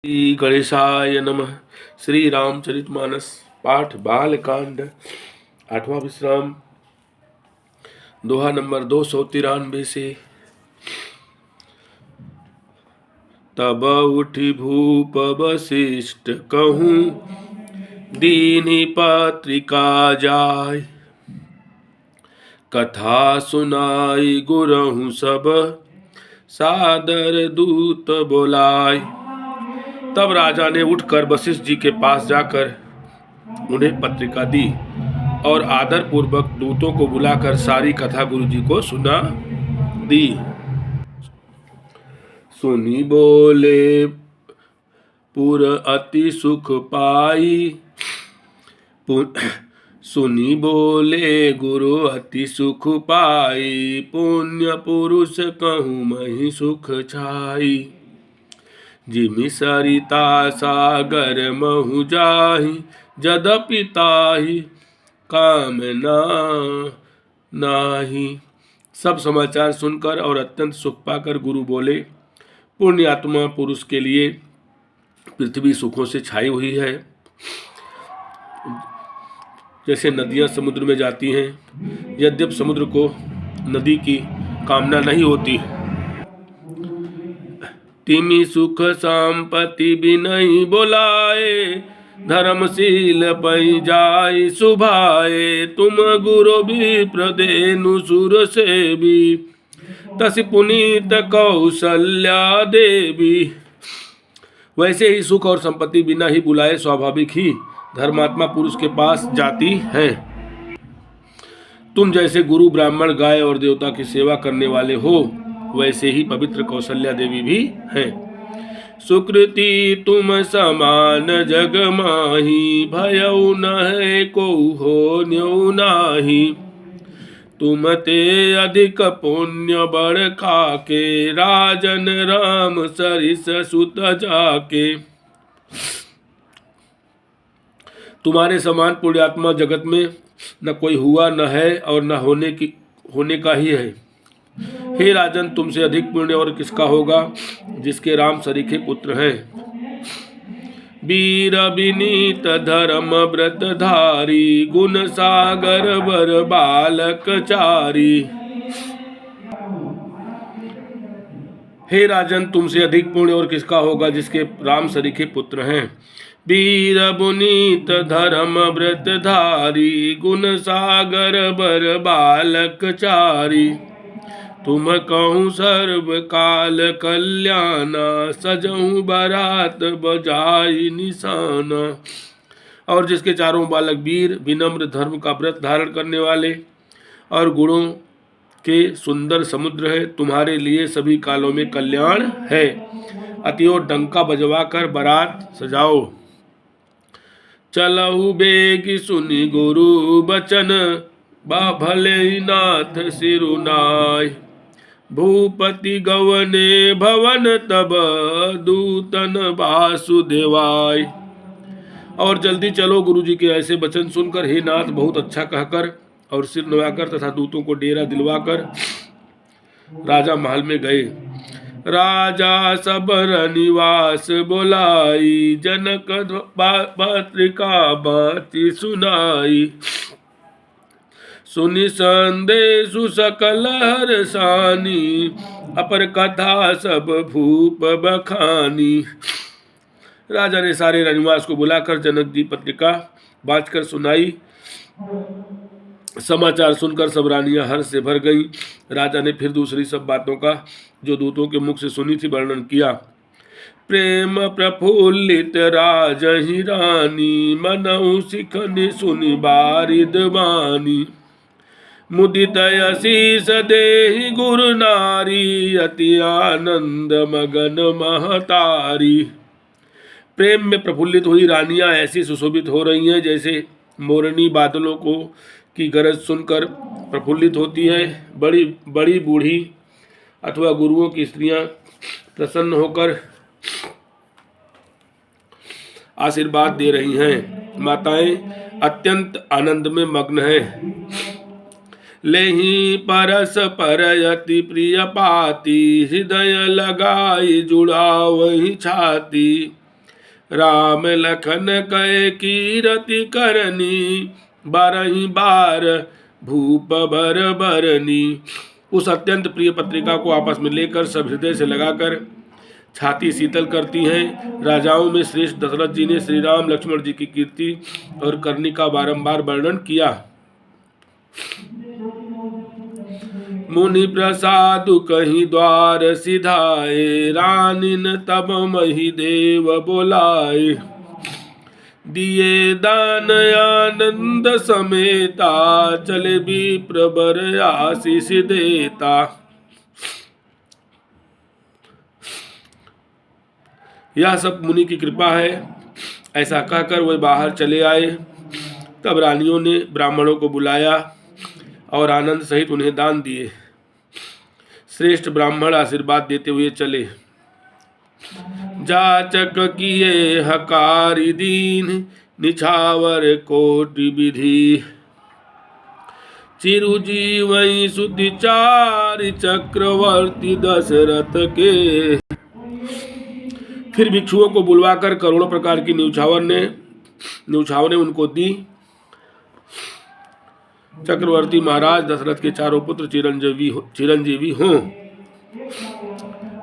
श्री गणेशाय नमः। श्री रामचरितमानस पाठ बालकांड 8वां विश्राम दोहा नंबर 293 से। तब उठी भूप वशिष्ठ कहूँ दीनी पत्रिका जाय, कथा सुनाई गुरहु सब सादर दूत बोलाय। तब राजा ने उठकर वशिष्ठ जी के पास जाकर उन्हें पत्रिका दी और आदर पूर्वक दूतों को बुलाकर सारी कथा गुरु जी को सुना दी। सुनी बोले पुर अति सुख पाई, सुनी बोले गुरु अति सुख पाई, पुण्य पुरुष कहूँ मही सुख छाई। जिमि सरिता सागर महु जाहि, जदपि ताहि कामना नाही। सब समाचार सुनकर और अत्यंत सुख पाकर गुरु बोले, पुण्यात्मा पुरुष के लिए पृथ्वी सुखों से छाई हुई है। जैसे नदियां समुद्र में जाती हैं, यद्यप समुद्र को नदी की कामना नहीं होती। तिमि सुख संपत्ति बिनहि बोलाए, धर्मशील पै जाय सुभाए। तुम गुरु विप्र धेनु सुर सेवी, तसि पुनीत कौशल्या देवी। वैसे ही सुख और संपत्ति बिना ही बुलाए स्वाभाविक ही धर्मात्मा पुरुष के पास जाती है। तुम जैसे गुरु ब्राह्मण गाय और देवता की सेवा करने वाले हो, वैसे ही पवित्र कौशल्या देवी भी हैं। सुकृति तुम समान जग माही, भयउ नहे को हो न्यौ नाही। तुम ते अधिक पुण्य बड़ खाके, राजन राम सरिस सुत जाके। तुम्हारे समान पुण्यात्मा जगत में न कोई हुआ न है और न होने का ही है। हे राजन, तुमसे अधिक पुण्य और किसका होगा जिसके राम सरीखे पुत्र हैं। वीर विनीत धर्म व्रत धारी, गुण सागर वर बालक चारी। हे राजन, तुमसे अधिक पुण्य और किसका होगा जिसके राम सरीखे पुत्र हैं। वीर विनीत धर्म व्रत धारी, गुण सागर वर बालक चारी। तुम कहूँ सर्व काल कल्याणा, सजहूँ बारात बजाई निशाना। और जिसके चारों बालक वीर, विनम्र, धर्म का व्रत धारण करने वाले और गुणों के सुंदर समुद्र है, तुम्हारे लिए सभी कालों में कल्याण है। अतियो डंका बजवा कर बारात सजाओ। चलहु बेग सुनि गुरु बचन, बा भले नाथ सिरुनाय। भूपति गवने भवन तब, दूतन वासुदेवाय। और जल्दी चलो, गुरु जी के ऐसे वचन सुनकर हे नाथ बहुत अच्छा कहकर और सिर नवाकर तथा दूतों को डेरा दिलवाकर राजा महल में गए। राजा सबर निवास बोलाई, जनक पत्रिका बाती सुनाई। सुनि संदेशु सकल हर्षानी, अपर कथा सब भूप बखानी। राजा ने सारे रनिवास को बुलाकर जनक जी पत्रिका बांचकर सुनाई। समाचार सुनकर सब रानियां हर्ष से भर गईं। राजा ने फिर दूसरी सब बातों का जो दूतों के मुख से सुनी थी वर्णन किया। प्रेम प्रफुल्लित राजहि रानी, मनहु सिखनि सुनि बारिद बानी। मुदित असीस देहि गुरु नारी, अति आनंद मगन महतारी। प्रेम में प्रफुल्लित हुई रानियां ऐसी सुशोभित हो रही हैं जैसे मोरनी बादलों को की गरज सुनकर प्रफुल्लित होती है। बड़ी बड़ी बूढ़ी अथवा गुरुओं की स्त्रियां प्रसन्न होकर आशीर्वाद दे रही हैं। माताएं अत्यंत आनंद में मग्न हैं। लेहि परस परयति प्रिय पाती, हृदय लगाई जुड़ा वही छाती। राम लखन कय कीरति करनी, 12 बार भूप भर भरनी। उस अत्यंत प्रिय पत्रिका को आपस में लेकर सब हृदय से लगाकर छाती शीतल करती हैं। राजाओं में श्रेष्ठ दशरथ जी ने श्री राम लक्ष्मण जी की कीर्ति और करनी का बारंबार वर्णन किया। मुनि प्रसाद कहीं द्वार सिधाए, रानिन तब मही देव बोलाए। दिए दान आनंद समेता, चले विप्र बर आशीष देता। यह सब मुनि की कृपा है। ऐसा कहकर वे बाहर चले आए। तब रानियों ने ब्राह्मणों को बुलाया और आनंद सहित उन्हें दान दिए। श्रेष्ठ ब्राह्मण आशीर्वाद देते हुए चले। जाचक किए हकारी दीन, निछावर कोटि विधि। चिरुजीवई सुधिचारि, चक्रवर्ती दशरथ के। फिर भिक्षुओं को बुलवाकर करोड़ों प्रकार की न्यौछावरें उनको दी। चक्रवर्ती महाराज दशरथ के चारों पुत्र चिरंजीवी हों।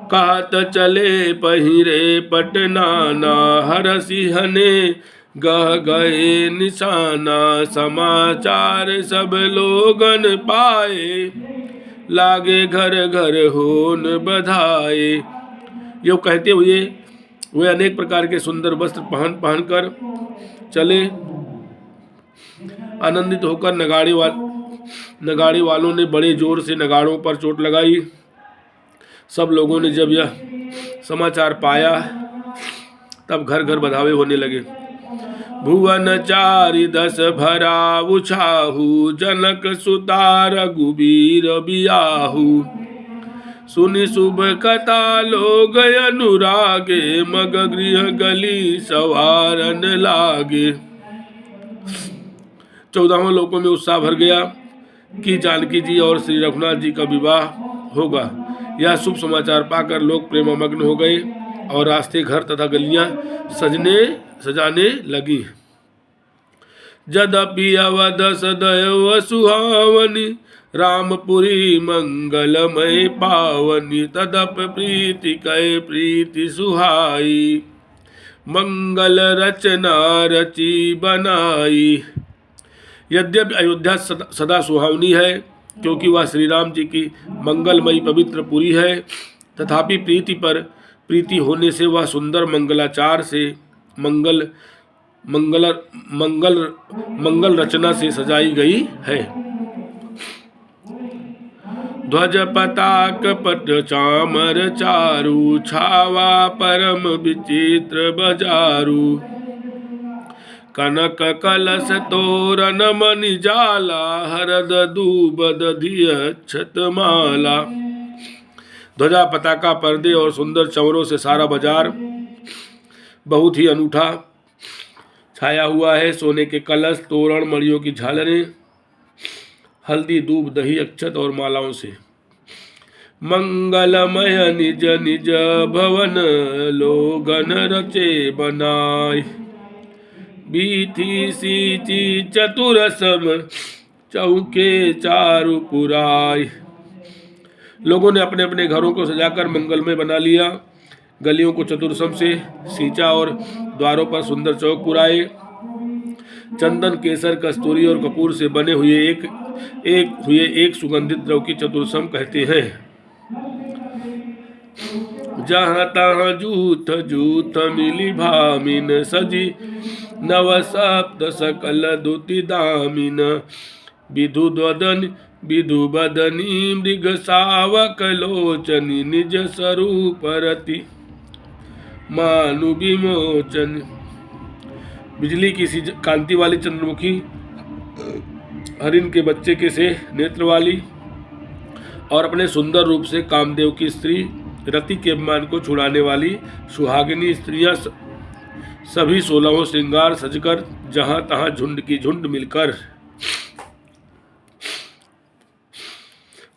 कहत चले पहिरे पटनाना, हरसि हने गह गए निशाना। समाचार सब लोगन पाए, लागे घर घर होन बधाए। यो कहते हुए वे अनेक प्रकार के सुंदर वस्त्र पहनकर चले। आनंदित होकर नगाड़े वालों ने बड़े जोर से नगाड़ों पर चोट लगाई। सब लोगों ने जब यह समाचार पाया तब घर घर बधावे होने लगे। भुवन चारि दस भरा उछाहु, जनक सुता रघुबीर बियाहु। सुनि शुभ कथा लोग अनुरागे, मग गृह गली सवारन लागे। 14 लोकों में उत्साह भर गया कि जानकी जी और श्री रघुनाथ जी का विवाह होगा। यह शुभ समाचार पाकर लोग प्रेममग्न हो गए और रास्ते, घर तथा गलियां सजाने लगी। जदपि अवध सदैव सुहावनी, रामपुरी मंगलमय पावनी। तदप प्रीति कै प्रीति सुहाई, मंगल रचना रची बनाई। यद्यपि अयोध्या सदा सुहावनी है, क्योंकि वह श्री राम जी की मंगलमयी पवित्र पुरी है, तथापि प्रीति पर प्रीति होने से वह सुंदर मंगलाचार से मंगल रचना से सजाई गई है। ध्वज पताक पट चामर चारु, छावा परम विचित्र बजारू। कनक कलश तोरण मणि जाला, हरद दूब दधि अक्षत माला। ध्वजा, पताका, पर्दे और सुंदर चंवरों से सारा बाजार बहुत ही अनूठा छाया हुआ है। सोने के कलश, तोरण, मणियों की झालरें, हल्दी, दूब, दही, अक्षत और मालाओं से मंगलमय निज निज भवन, लोगन रचे बनाए। बीथी सीची चतुर सम, चौके चारु पुराय। लोगों ने अपने अपने घरों को सजाकर मंगलमय बना लिया। गलियों को चतुरसम से सींचा और द्वारों पर सुंदर चौक पुराए। चंदन, केसर, कस्तूरी और कपूर से बने हुए एक सुगंधित द्रव की चतुरसम कहते हैं। जहाँ तहाँ जूथ जूथ मिली भामिन, सजी नव सप्त सकल दुति दामिन। विधु बदनी मृग सावक लोचनी, निज स्वरूप रति मानु विमोचन। बिजली की सी कांति वाली चंद्रमुखी, हरिण के बच्चे के से नेत्र वाली और अपने सुंदर रूप से कामदेव की स्त्री, रति के अभिमान को छुड़ाने वाली सुहागिनी स्त्रियां सभी 16 श्रृंगार सजकर जहां तहां झुंड की झुंड मिलकर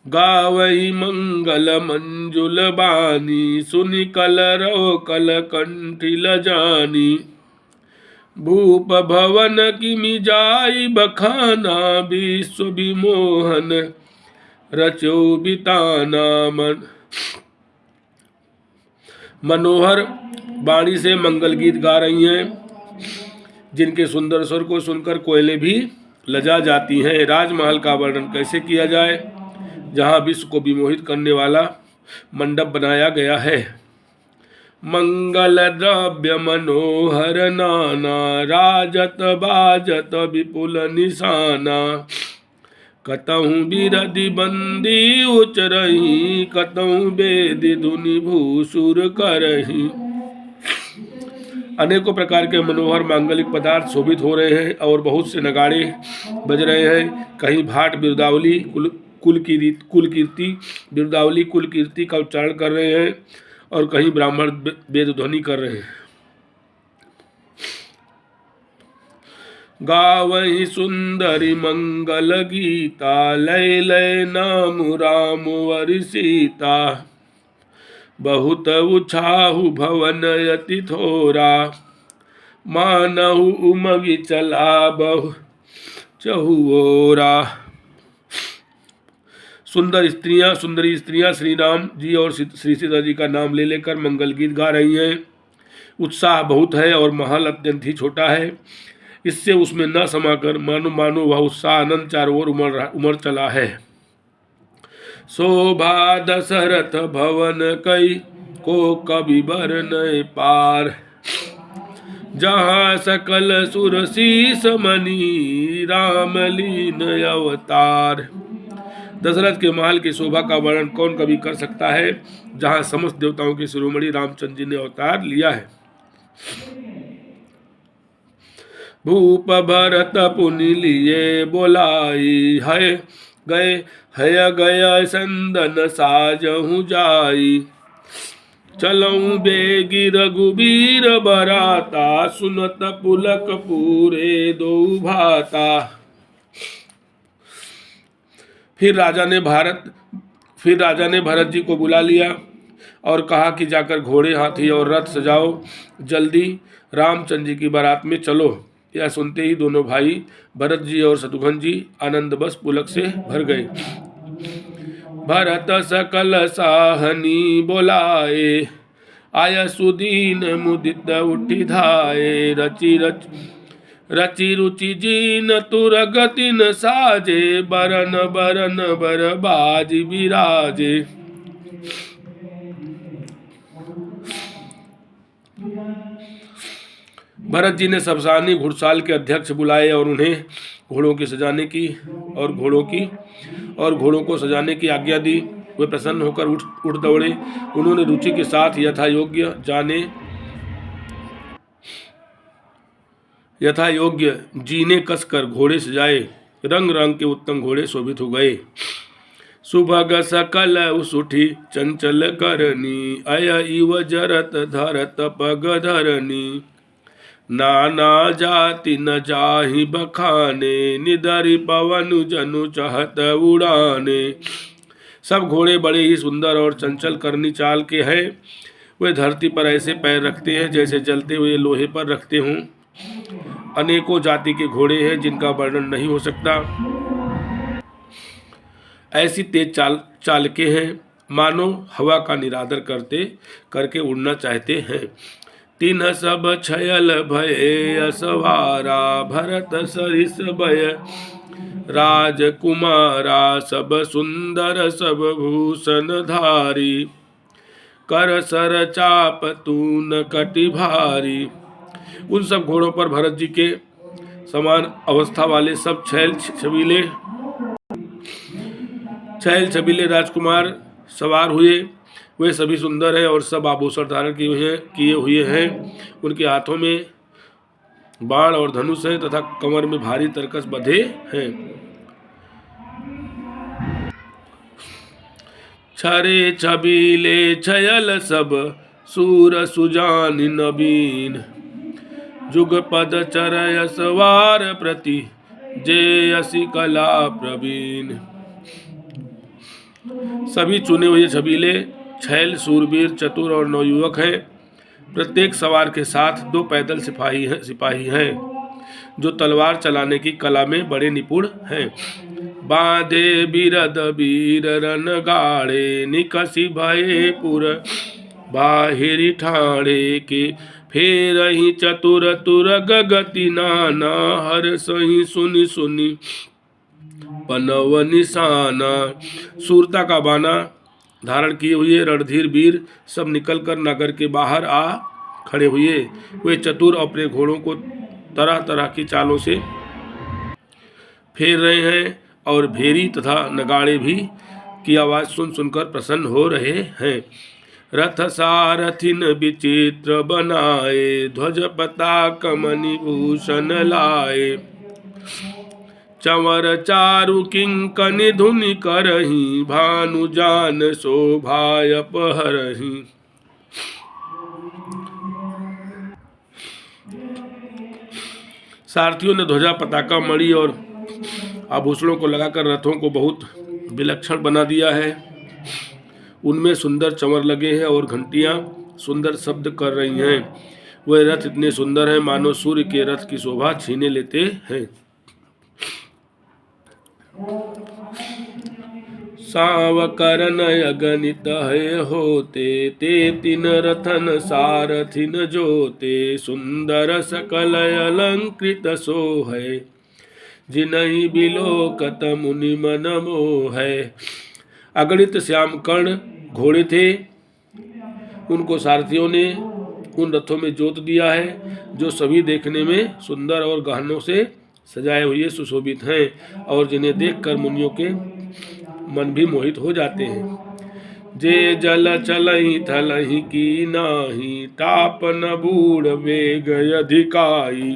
गावई मंगल मंजुल बानी, सुनि कलरव कल कंठिल जानी। भूप भवन किमि जाई बखाना, विश्व विमोहन रचो बिताना। मनोहर वाणी से मंगल गीत गा रही हैं, जिनके सुंदर स्वर को सुनकर कोयलें भी लजा जाती हैं। राजमहल का वर्णन कैसे किया जाए, जहाँ विश्व को विमोहित करने वाला मंडप बनाया गया है। मंगल द्रव्य मनोहर नाना, राजत बाजत विपुल निशाना। कतहु बिरधि बंदी उचरही, कतहु वेद धुनि भूसुर करही। अनेकों प्रकार के मनोहर मांगलिक पदार्थ शोभित हो रहे हैं और बहुत से नगाड़े बज रहे हैं। कहीं भाट बिरुदावली कुल कीर्ति बिरुदावली कुल कीर्ति का उच्चारण कर रहे हैं और कहीं ब्राह्मण वेद ध्वनि कर रहे हैं। गावहि सुंदरी मंगल गीता, लय लय नाम राम वर सीता। बहुत उछाहु भवन अति थोरा, मानहु उमगी चला बहु चहुओरा। सुंदरी स्त्रियां श्री राम जी और श्री सीता जी का नाम ले लेकर मंगल गीत गा रही हैं। उत्साह बहुत है और महल अत्यंत ही छोटा है, इससे उसमें न समाकर मानो वह उत्साह आनंद चारों ओर उमड़ चला है। शोभा दशरथ भवन कई, को कवि बरनय पार। जहाँ सकल सुर शीस मणि, राम लीन अवतार। दशरथ के महल की शोभा का वर्णन कौन कवि कर सकता है, जहाँ समस्त देवताओं के शिरोमणि रामचंद्र जी ने अवतार लिया है। भूप भरत पुनि लिए बोलाई, है गय संदन साजहु जाई। चलऊं बेगी रघुबीर बराता, सुनत पुलक पूरे दो भाता। फिर राजा ने भरत जी को बुला लिया और कहा कि जाकर घोड़े, हाथी और रथ सजाओ, जल्दी रामचंद्र जी की बारात में चलो। यह सुनते ही दोनों भाई भरत जी और शत्रुघ्न जी आनंद बस पुलक से भर गए। भरत सकल साहनी बोलाए, आय सुदीन मुदित उठी धाये। रचि रुचि जीन तुर गति न साजे, बरन बरन बर बाज बिराजे। भरत जी ने सबसानी घुड़साल के अध्यक्ष बुलाए और उन्हें घोड़ों को सजाने की आज्ञा दी। वे प्रसन्न होकर उठ दौड़े। उन्होंने रुचि के साथ यथा योग्य जीने कसकर घोड़े सजाए। रंग रंग के उत्तम घोड़े शोभित हो गए। सुभग सकल उसुठी चंचल करनी, अय इव जरत धरत पग धरनी। नाना जाति न जाहि बखाने, निदरि पवन जनु चहत उड़ाने। सब घोड़े बड़े ही सुंदर और चंचल करनी चाल के हैं। वे धरती पर ऐसे पैर रखते हैं जैसे जलते हुए लोहे पर रखते हों। अनेकों जाति के घोड़े हैं जिनका वर्णन नहीं हो सकता। ऐसी तेज चालके हैं मानो हवा का निरादर करके उड़ना चाहते हैं। तीन सब छयल भय असवारा, भरत सरिस भय राजकुमारा। सब सुंदर सब भूषण धारी, कर सर चाप तून कटि भारी। उन सब घोड़ों पर भरत जी के समान अवस्था वाले सब छैल छबीले राजकुमार सवार हुए। वे सभी सुंदर हैं और सब आभूषण धारण किए हुए हैं। उनके हाथों में बाण और धनुष हैं तथा कमर में भारी तरकस बंधे हैं। छरे छबीले छयल सब, सूर सुजान नवीन। जुग पद चरय सवार प्रति, जे असी कला प्रवीण। सभी चुने हुए छबीले छैल, सूरवीर, चतुर और नवयुवक हैं। प्रत्येक सवार के साथ 2 पैदल सिपाही हैं जो तलवार चलाने की कला में बड़े निपुण हैं। बांधे बिरद वीर रन गाड़े, निकसी भये पुर बाहिरी ठाणे के, फेर ही चतुर तुर गगति नाना, हर सही सुनि सुनि पनव निशाना। सूरता का बाना धारण किए हुए रणधीर वीर सब निकलकर नगर के बाहर आ खड़े हुए। वे चतुर अपने घोड़ों को तरह तरह की चालों से फेर रहे हैं और भेरी तथा नगाड़े भी की आवाज़ सुन सुनकर प्रसन्न हो रहे हैं। रथ सारथिन विचित्र बनाए, ध्वज पताक मणि भूषण लाए, चंवर चारु किंकनि धुनि करही, भानु जान शोभाय पहरही। सारथियों ने ध्वजा, पताका, मणि और आभूषणों को लगाकर रथों को बहुत विलक्षण बना दिया है। उनमें सुंदर चंवर लगे हैं और घंटियां सुंदर शब्द कर रही हैं। वे रथ इतने सुंदर हैं मानो सूर्य के रथ की शोभा छीने लेते हैं। सावकरन अगणित है होते, ते तीन रथन सारथिन जोते, सुंदर सकल अलंकृत सोहै, जिनहि बिलोकत मुनि मन मोहै। अगणित श्याम कर्ण घोड़े थे, उनको सारथियों ने उन रथों में जोत दिया है जो सभी देखने में सुंदर और गहनों से सजाए हुए सुशोभित हैं और जिन्हें देखकर मुनियों के मन भी मोहित हो जाते हैं। जे जल चलहि थलहि की नाही, टाप न बूढ़ वेग अधिकाई,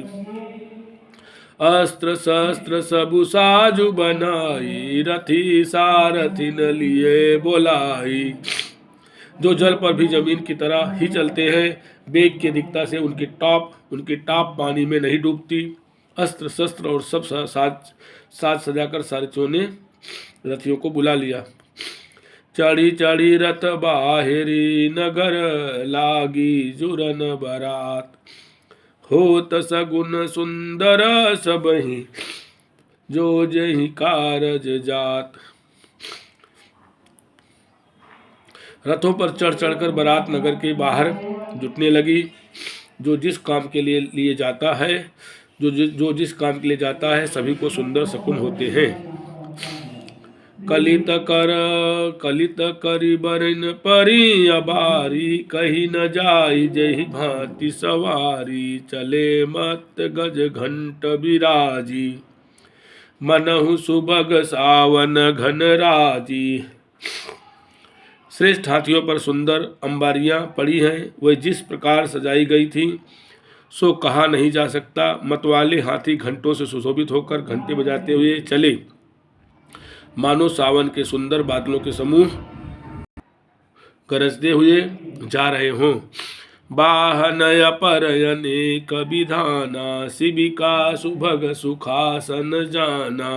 अस्त्र शस्त्र सबु साजु बनाई, रथी सारथिन लिए बोलाई। जो जल पर भी जमीन की तरह ही चलते हैं, वेग की अधिकता से उनकी टाप पानी में नहीं डूबती। अस्त्र शस्त्र और सब साज सजाकर सारथियों ने रथियों को बुला लिया। चढ़ी चढ़ी रथ बाहिरी, नगर लागी जुरन बरात, होत सगुन सुंदर सबहि, जो जहि कारज जात। रथों पर चढ़ चढ़कर बारात नगर के बाहर जुटने लगी। जो जिस काम के लिए जाता है जो जिस काम के लिए जाता है सभी को सुंदर शकुन होते हैं। कलित करी बरन परी अबारी, कही न जाई जही भांति सवारी, चले मत गज घंट बिराजी, मनहु सुबग सावन घन राजी। श्रेष्ठ हाथियों पर सुंदर अंबारियां पड़ी हैं, वह जिस प्रकार सजाई गई थी सो कहा नहीं जा सकता। मतवाले हाथी घंटों से सुशोभित होकर घंटे बजाते हुए चले, मानो सावन के सुंदर बादलों के समूह गरजते हुए जा रहे हों। वाहन अपरयनेक विधाना, शिविका सुभग सुखासन जाना,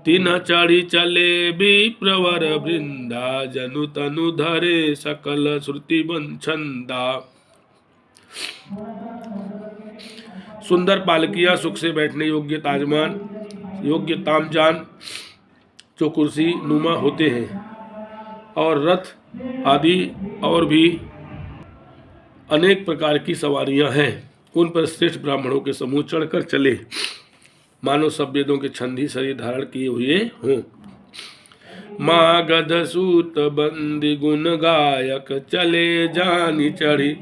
तीन चढ़ी चले विप्रवर वृंदा, जनु तनु धरे सकल श्रुति छंदा। सुंदर पालकियां, सुख से बैठने योग्य तामजान जो कुर्सी नुमा होते हैं, और रथ आदि और भी अनेक प्रकार की सवारियां हैं। उन पर श्रेष्ठ ब्राह्मणों के समूह चढ़कर चले, मानो सब वेदों के छंद ही शरीर धारण किए हुए हों। मागध सूत बंदी गुण गायक, चले जानी चढ़ी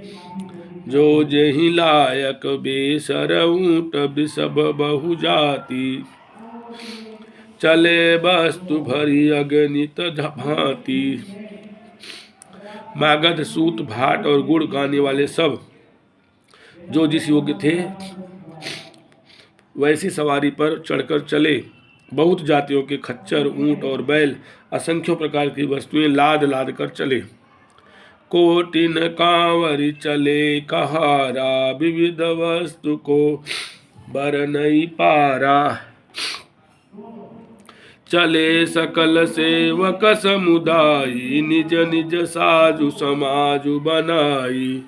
जो जहि लायक, बेसर ऊंट बिसब बहु जाति, चले वस्तु भरी अगणित भांति। मागध, सूत, भाट और गुड़ गाने वाले सब जो जिस योग्य थे वैसी सवारी पर चढ़कर चले। बहुत जातियों के खच्चर, ऊंट और बैल, असंख्यों प्रकार की वस्तुएं लाद लाद कर चले। कोटिन कांवरी चले कहारा, विविध वस्तु को बर नहीं पारा, चले सकल सेवक समुदायी, निज निज साजु समाजु बनाई।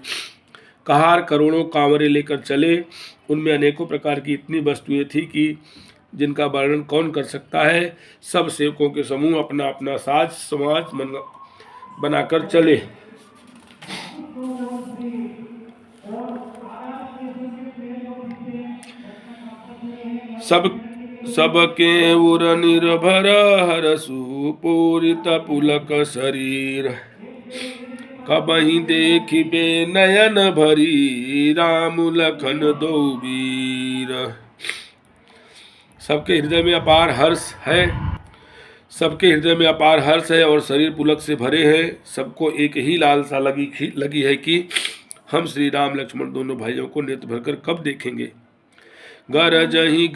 कहार करोड़ों कांवरे लेकर चले, उनमें अनेकों प्रकार की इतनी वस्तुएं थी कि जिनका वर्णन कौन कर सकता है। सब सेवकों के समूह अपना अपना साज समाज बनाकर चले। सबके उर निर्भर हरसु पूरित पुलक शरीर, कबहि देखिबे नयन भरी, राम लखन दो वीर। सबके हृदय में अपार हर्ष है, सबके हृदय में अपार हर्ष है और शरीर पुलक से भरे हैं। सबको एक ही लालसा लगी है कि हम श्री राम लक्ष्मण दोनों भाइयों को नेत्र भरकर कब देखेंगे। गरजहि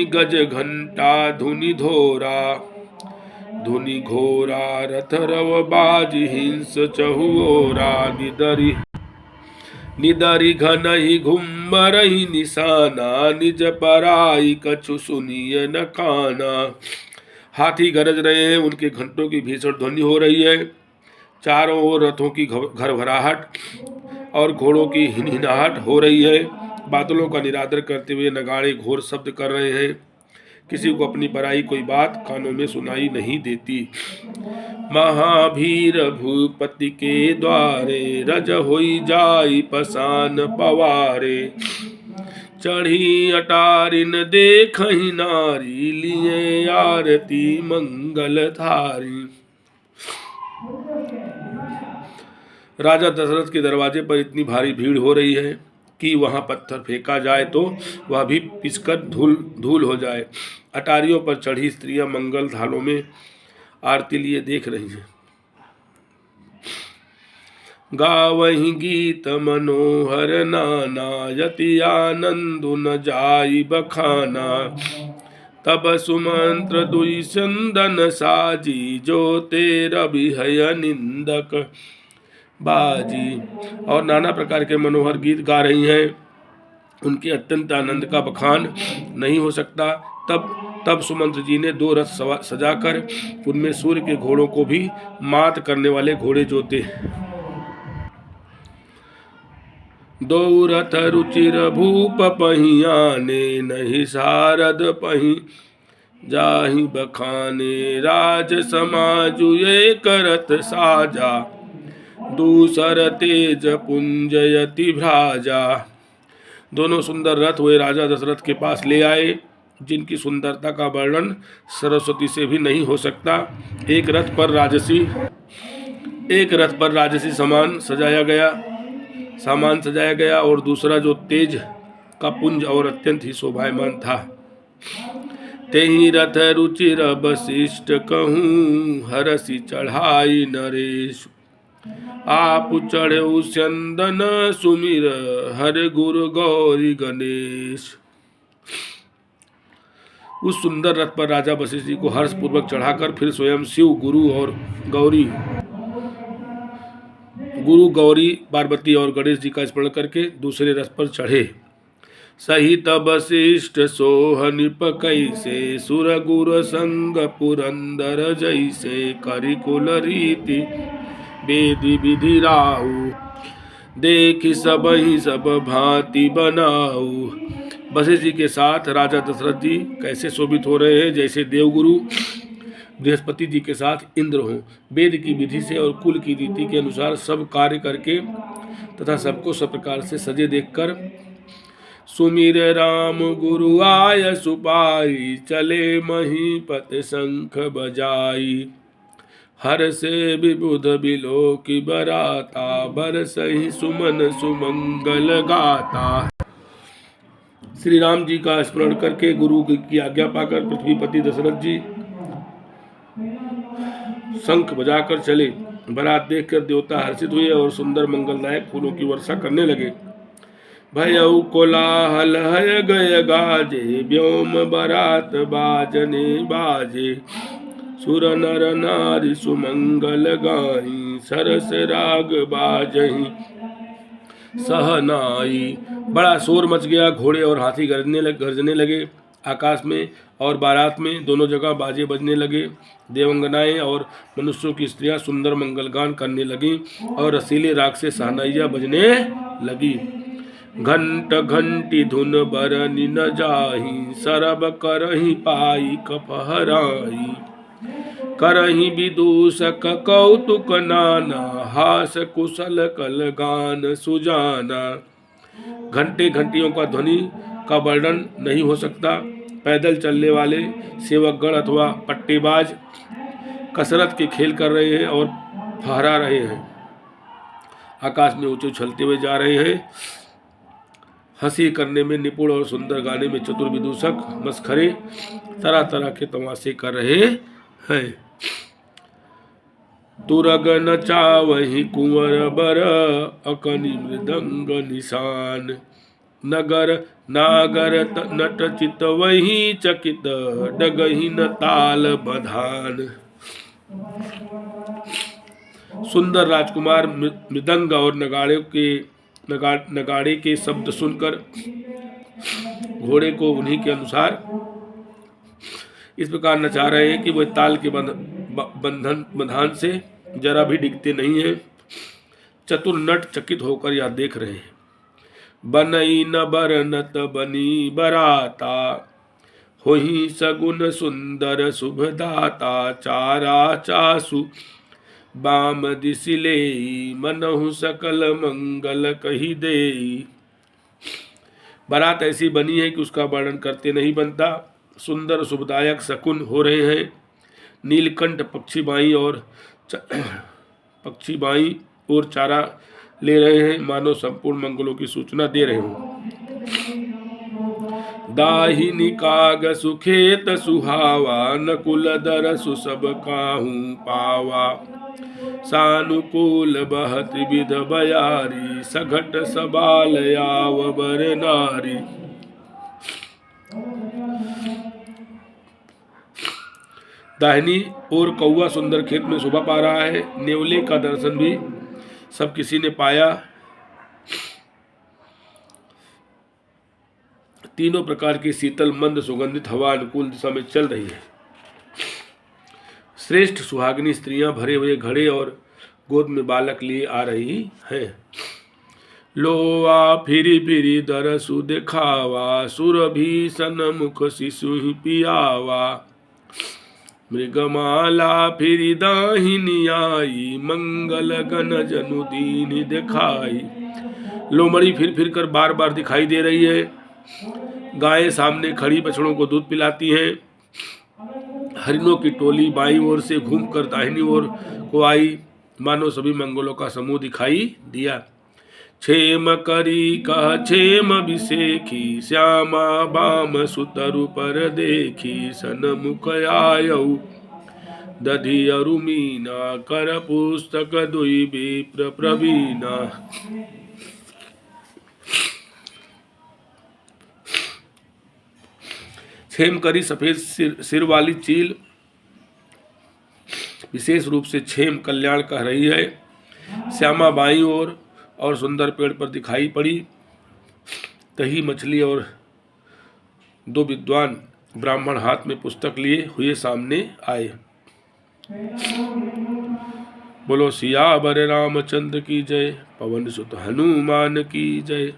गज घंटा धुनि धोरा, धुनि घोरा रथ रव बाजी हिंस चहुओरा। निदरि घनहि घुम्मरहि निशाना, निज पराई कछु सुनिय न काना। हाथी गरज रहे हैं, उनके घंटों की भीषण ध्वनि हो रही है। चारों ओर रथों की घरघराहट और घोड़ों की हिनहिनाहट हो रही है। बादलों का निरादर करते हुए नगाड़े घोर शब्द कर रहे हैं। किसी को अपनी पराई कोई बात कानों में सुनाई नहीं देती। महावीर भूपति के द्वारे, रज होई जाई पसान पवारे। चढ़ी अटारिन देखहि नारी, लिए आरती मंगल धारी। राजा दशरथ के दरवाजे पर इतनी भारी भीड़ हो रही है कि वहां पत्थर फेंका जाए तो वह भी पिसकर धूल हो जाए। अटारियों पर चढ़ी स्त्रियां मंगल थालों में आरती लिए देख रही हैं। गावहि गीत मनोहर नाना, यति आनंदु न जाई बखाना। तब सुमंत्र दुई चंदन साजी, जो तेरा बिहय निंदक बाजी। और नाना प्रकार के मनोहर गीत गा रही हैं। उनके अत्यंत आनंद का बखान नहीं हो सकता। तब सुमंत्र जी ने 2 रथ सजाकर उनमें सूर्य के घोड़ों को भी मात करने वाले घोड़े जोते। 2 रथ रुचिर भूप पहियाने, नहीं सारद पही जाहि बखाने। राज समाजु एक रथ साजा, दूसर तेज पुंजयति भ्राजा। दोनों सुंदर रथ वे राजा दशरथ के पास ले आए, जिनकी सुंदरता का वर्णन सरस्वती से भी नहीं हो सकता। एक रथ पर राजसी सामान सजाया गया और दूसरा जो तेज का पुंज और अत्यंत ही शोभायमान था। तेहि रथ रुचिर वशिष्ठ कहूँ, हरसि चढ़ाई नरेश। आप चढ़े चंदन सुमिर, हर गुरु गौरी गणेश। उस सुंदर रथ पर राजा वशिष्ठ जी को हर्ष पूर्वक चढ़ाकर फिर स्वयं शिव गुरु गौरी पार्वती और गणेश जी का स्मरण करके दूसरे रथ पर चढ़े। सहित वशिष्ठ सोहनि कैसे, सुर गुर संग पुरंदर जैसे। करिकुल रीति वेदी विधि राहु, देखि सबहि सब भांति बनाऊ। वशिष्ठ जी के साथ राजा दशरथ जी कैसे शोभित हो रहे हैं, जैसे देवगुरु बृहस्पति जी के साथ इंद्र हों। वेद की विधि से और कुल की रीति के अनुसार सब कार्य करके तथा सबको सब प्रकार से सजे देखकर। सुमिर राम गुरु आय सुपाई, चले महीपति शंख बजाई। हर से विबुध बिलो की बराता, बरसहि सुमन सुमंगल गाता। श्री राम जी का स्मरण करके गुरु की आज्ञा पाकर पृथ्वीपति दशरथ जी शंख बजाकर चले। बारात देखकर देवता हर्षित हुए और सुंदर मंगलदायक फूलों की वर्षा करने लगे। भयउ कोलाहल हय गय गाजे, व्योम बारात बाजने बाजे। सुर नर नारी सुमंगल गाई, सरस राग बाजहि सहनाई। बड़ा शोर मच गया, घोड़े और हाथी गरजने लगे। आकाश में और बारात में दोनों जगह बाजे बजने लगे। देवंगनाएं और मनुष्यों की स्त्रियां सुंदर मंगलगान करने लगीं और रसीले राग से शहनाइयां बजने लगी। घंट घंटी धुन बरनी न जाही, सरब करही पाई कपहराई। करही विदूषक कौतुक नाना, हास कुशल कल गान सुजाना। घंटे घंटियों का ध्वनि का वर्णन नहीं हो सकता। पैदल चलने वाले सेवकगण अथवा पट्टेबाज कसरत के खेल कर रहे हैं और फहरा रहे हैं। आकाश में ऊंचे उछलते हुए जा रहे हैं। हंसी करने में निपुण और सुंदर गाने में चतुर विदूषक मस्खरे तरह तरह के तमाशे कर रहे हैं। तुरग नचावहि कुंवर बर, अकनि मृदंग निशान। नगर नागर नट चित वही चकित, डगही न ताल बधान। सुंदर राजकुमार मृदंग और नगाड़े के शब्द सुनकर घोड़े को उन्हीं के अनुसार इस प्रकार नचा रहे हैं कि वह ताल के बंधन से जरा भी डिगते नहीं हैं। चतुर नट चकित होकर यह देख रहे हैं। बनई न बरनत बनी बराता, होही सगुन सुंदर शुभदाता। चारा चासु बाम दिसिले, मनहु सकल मंगल कही देई। बारात ऐसी बनी है कि उसका वर्णन करते नहीं बनता। सुंदर शुभदायक शकुन हो रहे हैं। नीलकंठ पक्षी बाई और चारा ले रहे हैं, मानो संपूर्ण मंगलों की सूचना दे रहे हों। दाहिनी काग सुखेत सुहावा, नकुल दर सुसब काहू पावा। सानुकूल बहत विध बयारी, सघट सबाल याव बर नारी। दाहिनी ओर कौआ सुंदर खेत में शोभा पा रहा है। नेवले का दर्शन भी सब किसी ने पाया। तीनों प्रकार की शीतल मंद सुगंधित हवा अनुकूल दिशा में चल रही है। श्रेष्ठ सुहागिनी स्त्रियां भरे हुए घड़े और गोद में बालक लिए आ रही हैं। लोआ फिरी फिरी दरसु दिखावा, सुरभीषण मुख शिशु ही पियावा। मृगमाला फिरी दाहिनी आई, मंगल गण जनु दीन दिखाई। लोमड़ी फिर फिर कर बार बार दिखाई दे रही है। गायें सामने खड़ी बछड़ों को दूध पिलाती हैं। हरिणों की टोली बाईं ओर से घूमकर दाहिनी ओर को आई, मानो सभी मंगलों का समूह दिखाई दिया। क्षेम करी कह क्षेम विसेखी, श्यामा बाम सुतरु पर देखी। सनमुख आयऊ दधि अरुमीना, कर पुस्तक दुई विप्र प्रवीणा। क्षेम करी सफेद सिर वाली चील विशेष रूप से क्षेम कल्याण कह रही है। श्यामा बाईं ओर और सुंदर पेड़ पर दिखाई पड़ी। तही मछली और दो विद्वान ब्राह्मण हाथ में पुस्तक लिए हुए सामने आए। बोलो सियावर रामचंद्र की जय, पवन सुत हनुमान की जय।